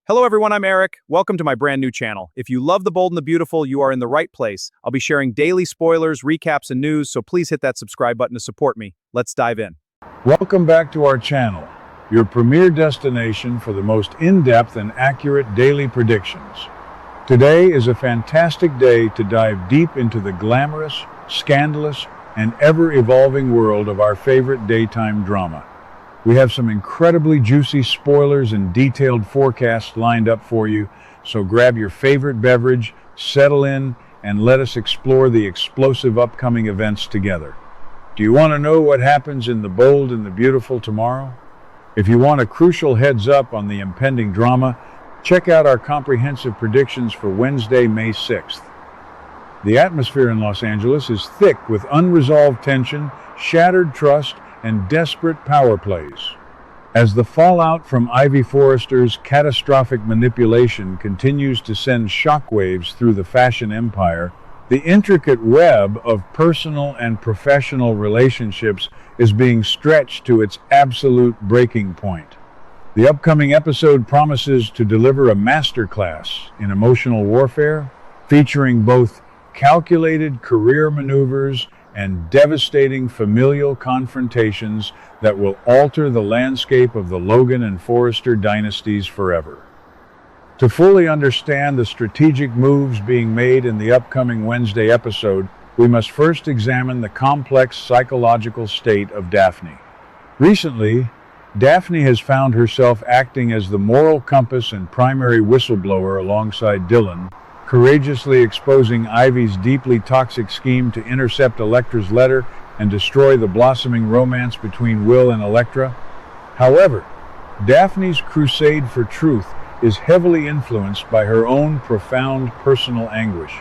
Hello everyone, I'm Eric. Welcome to my brand new channel. If you love the bold and the beautiful, you are in the right place. I'll be sharing daily spoilers, recaps, and news, so please hit that subscribe button to support me. Let's dive in. Welcome back to our channel, your premier destination for the most in-depth and accurate daily predictions. Today is a fantastic day to dive deep into the glamorous, scandalous, and ever-evolving world of our favorite daytime drama. We have some incredibly juicy spoilers and detailed forecasts lined up for you, so grab your favorite beverage, settle in, and let us explore the explosive upcoming events together. Do you want to know what happens in the bold and the beautiful tomorrow? If you want a crucial heads up on the impending drama, check out our comprehensive predictions for Wednesday, May 6th. The atmosphere in Los Angeles is thick with unresolved tension, shattered trust, and desperate power plays. As the fallout from Ivy Forrester's catastrophic manipulation continues to send shockwaves through the fashion empire, the intricate web of personal and professional relationships is being stretched to its absolute breaking point. The upcoming episode promises to deliver a masterclass in emotional warfare, featuring both calculated career maneuvers and devastating familial confrontations that will alter the landscape of the Logan and Forrester dynasties forever. To fully understand the strategic moves being made in the upcoming Wednesday episode, we must first examine the complex psychological state of Daphne. Recently, Daphne has found herself acting as the moral compass and primary whistleblower alongside Dylan, courageously exposing Ivy's deeply toxic scheme to intercept Elektra's letter and destroy the blossoming romance between Will and Elektra. However, Daphne's crusade for truth is heavily influenced by her own profound personal anguish.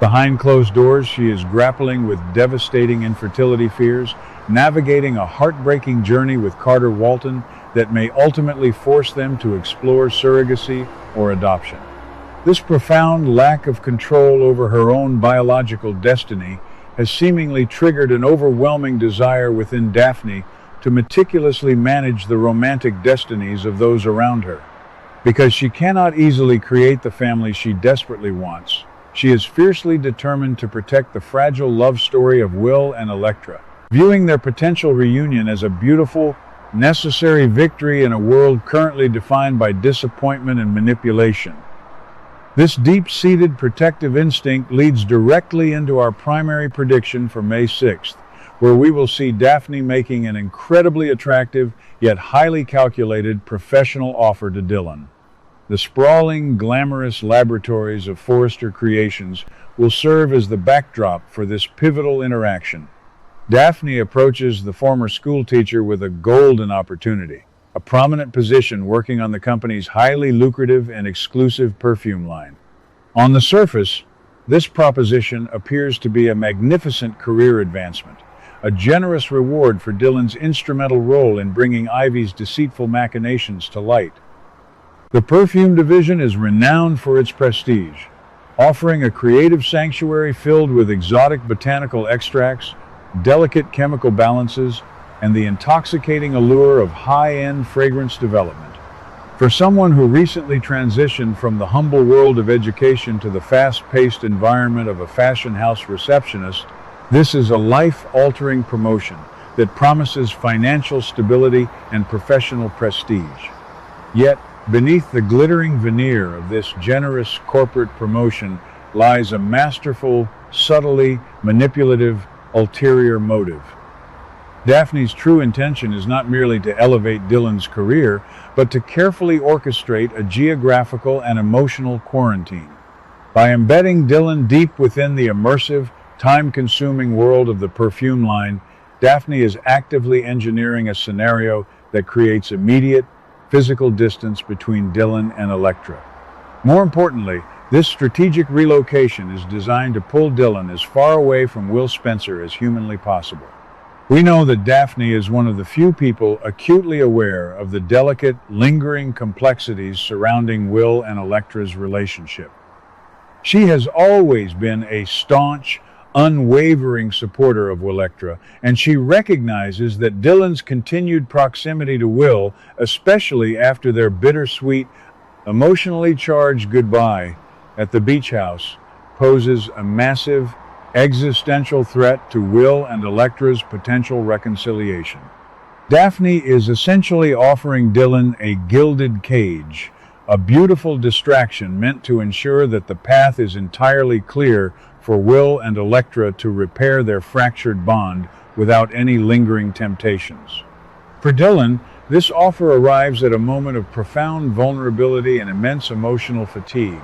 Behind closed doors, she is grappling with devastating infertility fears, navigating a heartbreaking journey with Carter Walton that may ultimately force them to explore surrogacy or adoption. This profound lack of control over her own biological destiny has seemingly triggered an overwhelming desire within Daphne to meticulously manage the romantic destinies of those around her. Because she cannot easily create the family she desperately wants, she is fiercely determined to protect the fragile love story of Will and Elektra, viewing their potential reunion as a beautiful, necessary victory in a world currently defined by disappointment and manipulation. This deep-seated protective instinct leads directly into our primary prediction for May 6th, where we will see Daphne making an incredibly attractive, yet highly calculated professional offer to Dylan. The sprawling, glamorous laboratories of Forrester Creations will serve as the backdrop for this pivotal interaction. Daphne approaches the former schoolteacher with a golden opportunity, a prominent position working on the company's highly lucrative and exclusive perfume line. On the surface, this proposition appears to be a magnificent career advancement, a generous reward for Dylan's instrumental role in bringing Ivy's deceitful machinations to light. The perfume division is renowned for its prestige, offering a creative sanctuary filled with exotic botanical extracts, delicate chemical balances, and the intoxicating allure of high-end fragrance development. For someone who recently transitioned from the humble world of education to the fast-paced environment of a fashion house receptionist, this is a life-altering promotion that promises financial stability and professional prestige. Yet, beneath the glittering veneer of this generous corporate promotion lies a masterful, subtly manipulative, ulterior motive. Daphne's true intention is not merely to elevate Dylan's career, but to carefully orchestrate a geographical and emotional quarantine. By embedding Dylan deep within the immersive, time-consuming world of the perfume line, Daphne is actively engineering a scenario that creates immediate, physical distance between Dylan and Elektra. More importantly, this strategic relocation is designed to pull Dylan as far away from Will Spencer as humanly possible. We know that Daphne is one of the few people acutely aware of the delicate, lingering complexities surrounding Will and Elektra's relationship. She has always been a staunch, unwavering supporter of Elektra, and she recognizes that Dylan's continued proximity to Will, especially after their bittersweet Emotionally charged goodbye at the beach house poses a massive existential threat to Will and Electra's potential reconciliation. Daphne is essentially offering Dylan a gilded cage, a beautiful distraction meant to ensure that the path is entirely clear for Will and Electra to repair their fractured bond without any lingering temptations. For Dylan, this offer arrives at a moment of profound vulnerability and immense emotional fatigue.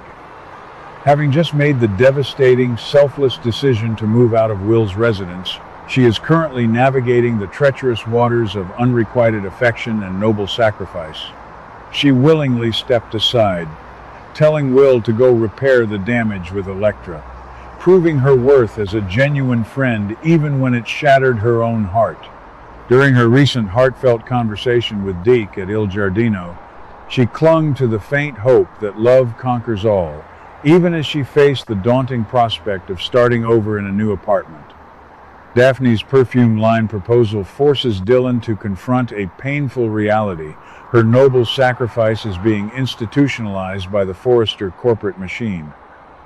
Having just made the devastating, selfless decision to move out of Will's residence, she is currently navigating the treacherous waters of unrequited affection and noble sacrifice. She willingly stepped aside, telling Will to go repair the damage with Electra, proving her worth as a genuine friend even when it shattered her own heart. During her recent heartfelt conversation with Deke at Il Giardino, she clung to the faint hope that love conquers all, even as she faced the daunting prospect of starting over in a new apartment. Daphne's perfume line proposal forces Dylan to confront a painful reality. Her noble sacrifice is being institutionalized by the Forrester corporate machine.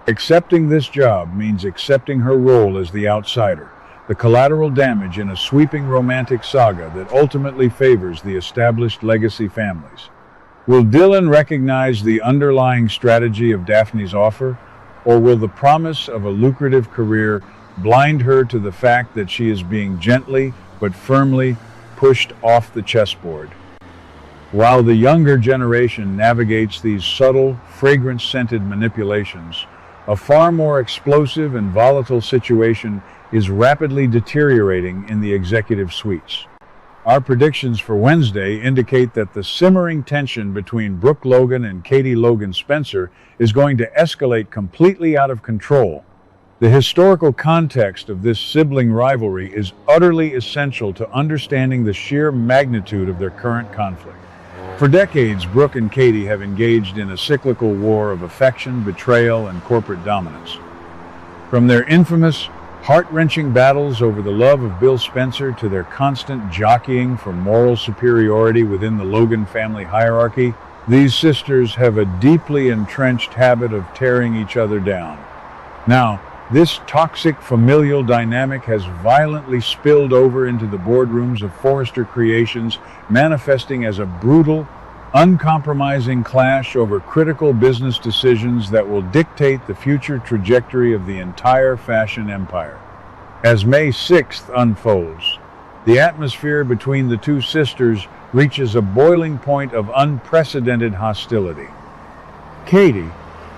Accepting this job means accepting her role as the outsider, the collateral damage in a sweeping romantic saga that ultimately favors the established legacy families. Will Dylan recognize the underlying strategy of Daphne's offer, or will the promise of a lucrative career blind her to the fact that she is being gently but firmly pushed off the chessboard? While the younger generation navigates these subtle, fragrance-scented manipulations, a far more explosive and volatile situation is rapidly deteriorating in the executive suites. Our predictions for Wednesday indicate that the simmering tension between Brooke Logan and Katie Logan Spencer is going to escalate completely out of control. The historical context of this sibling rivalry is utterly essential to understanding the sheer magnitude of their current conflict. For decades, Brooke and Katie have engaged in a cyclical war of affection, betrayal, and corporate dominance. From their infamous, heart-wrenching battles over the love of Bill Spencer to their constant jockeying for moral superiority within the Logan family hierarchy, these sisters have a deeply entrenched habit of tearing each other down. Now, this toxic familial dynamic has violently spilled over into the boardrooms of Forrester Creations, manifesting as a brutal, uncompromising clash over critical business decisions that will dictate the future trajectory of the entire fashion empire. As May 6th unfolds, the atmosphere between the two sisters reaches a boiling point of unprecedented hostility. Katie,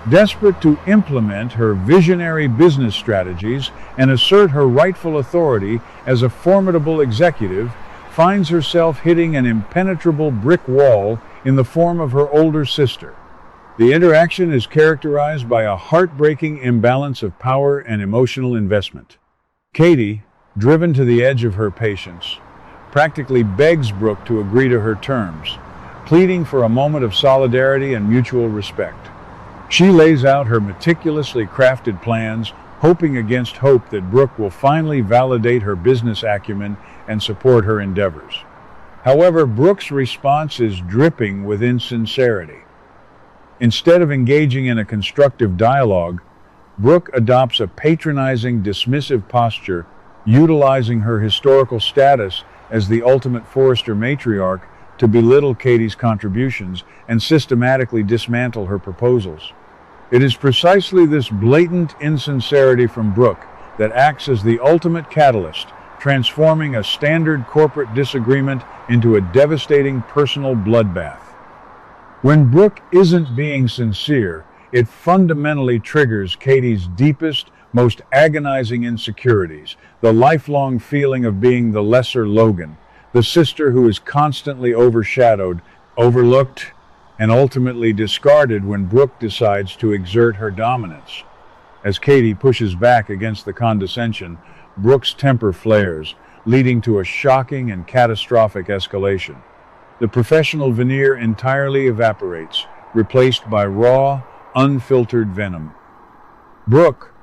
desperate to implement her visionary business strategies and assert her rightful authority as a formidable executive, finds herself hitting an impenetrable brick wall in the form of her older sister. The interaction is characterized by a heartbreaking imbalance of power and emotional investment. Katie, driven to the edge of her patience, practically begs Brooke to agree to her terms, pleading for a moment of solidarity and mutual respect. She lays out her meticulously crafted plans, hoping against hope that Brooke will finally validate her business acumen and support her endeavors. However, Brooke's response is dripping with insincerity. Instead of engaging in a constructive dialogue, Brooke adopts a patronizing, dismissive posture, utilizing her historical status as the ultimate Forrester matriarch to belittle Katie's contributions and systematically dismantle her proposals. It is precisely this blatant insincerity from Brooke that acts as the ultimate catalyst, transforming a standard corporate disagreement into a devastating personal bloodbath. When Brooke isn't being sincere, it fundamentally triggers Katie's deepest, most agonizing insecurities, the lifelong feeling of being the lesser Logan, the sister who is constantly overshadowed, overlooked, and ultimately discarded when Brooke decides to exert her dominance. As Katie pushes back against the condescension, Brooke's temper flares, leading to a shocking and catastrophic escalation. The professional veneer entirely evaporates, replaced by raw, unfiltered venom. Brooke,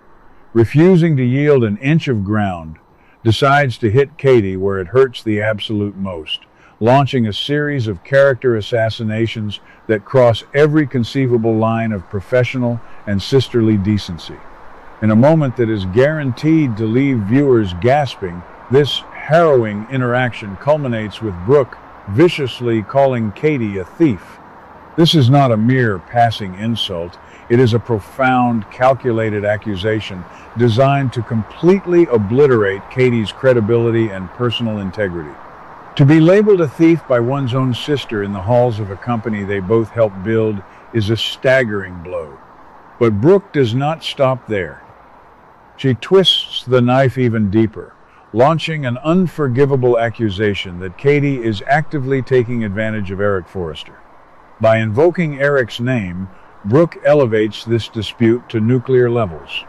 refusing to yield an inch of ground, decides to hit Katie where it hurts the absolute most, launching a series of character assassinations that cross every conceivable line of professional and sisterly decency. In a moment that is guaranteed to leave viewers gasping, this harrowing interaction culminates with Brooke viciously calling Katie a thief. This is not a mere passing insult. It is a profound, calculated accusation designed to completely obliterate Katie's credibility and personal integrity. To be labeled a thief by one's own sister in the halls of a company they both helped build is a staggering blow. But Brooke does not stop there. She twists the knife even deeper, launching an unforgivable accusation that Katie is actively taking advantage of Eric Forrester. By invoking Eric's name, Brooke elevates this dispute to nuclear levels.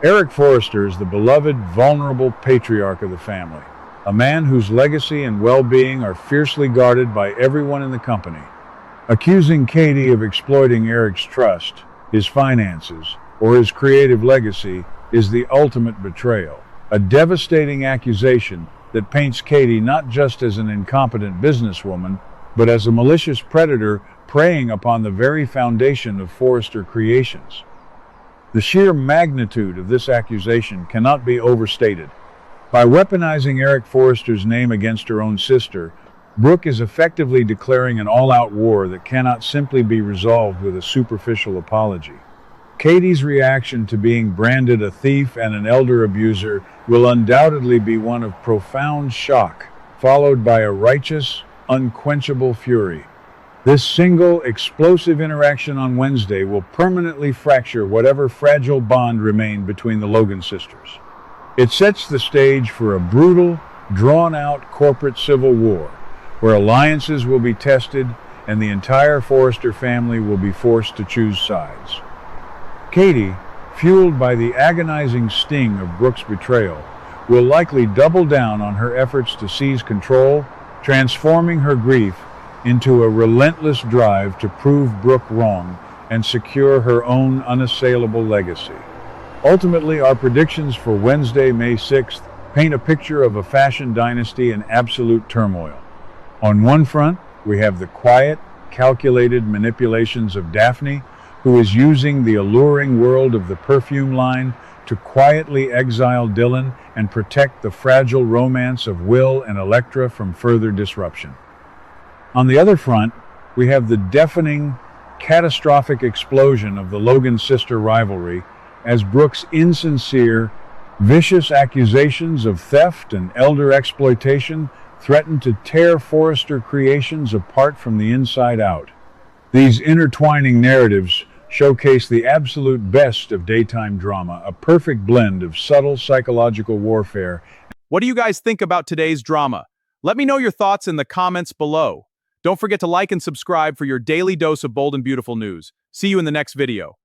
Eric Forrester is the beloved, vulnerable patriarch of the family, a man whose legacy and well-being are fiercely guarded by everyone in the company. Accusing Katie of exploiting Eric's trust, his finances, or his creative legacy is the ultimate betrayal, a devastating accusation that paints Katie not just as an incompetent businesswoman, but as a malicious predator preying upon the very foundation of Forrester Creations. The sheer magnitude of this accusation cannot be overstated. By weaponizing Eric Forrester's name against her own sister, Brooke is effectively declaring an all-out war that cannot simply be resolved with a superficial apology. Katie's reaction to being branded a thief and an elder abuser will undoubtedly be one of profound shock, followed by a righteous, unquenchable fury. This single, explosive interaction on Wednesday will permanently fracture whatever fragile bond remained between the Logan sisters. It sets the stage for a brutal, drawn-out corporate civil war, where alliances will be tested and the entire Forrester family will be forced to choose sides. Katie, fueled by the agonizing sting of Brooke's betrayal, will likely double down on her efforts to seize control, transforming her grief into a relentless drive to prove Brooke wrong and secure her own unassailable legacy. Ultimately, our predictions for Wednesday, May 6th, paint a picture of a fashion dynasty in absolute turmoil. On one front, we have the quiet, calculated manipulations of Daphne, who is using the alluring world of the perfume line to quietly exile Dylan and protect the fragile romance of Will and Electra from further disruption. On the other front, we have the deafening, catastrophic explosion of the Logan sister rivalry as Brooke's insincere, vicious accusations of theft and elder exploitation threaten to tear Forrester Creations apart from the inside out. These intertwining narratives showcase the absolute best of daytime drama, a perfect blend of subtle psychological warfare. What do you guys think about today's drama? Let me know your thoughts in the comments below. Don't forget to like and subscribe for your daily dose of bold and beautiful news. See you in the next video.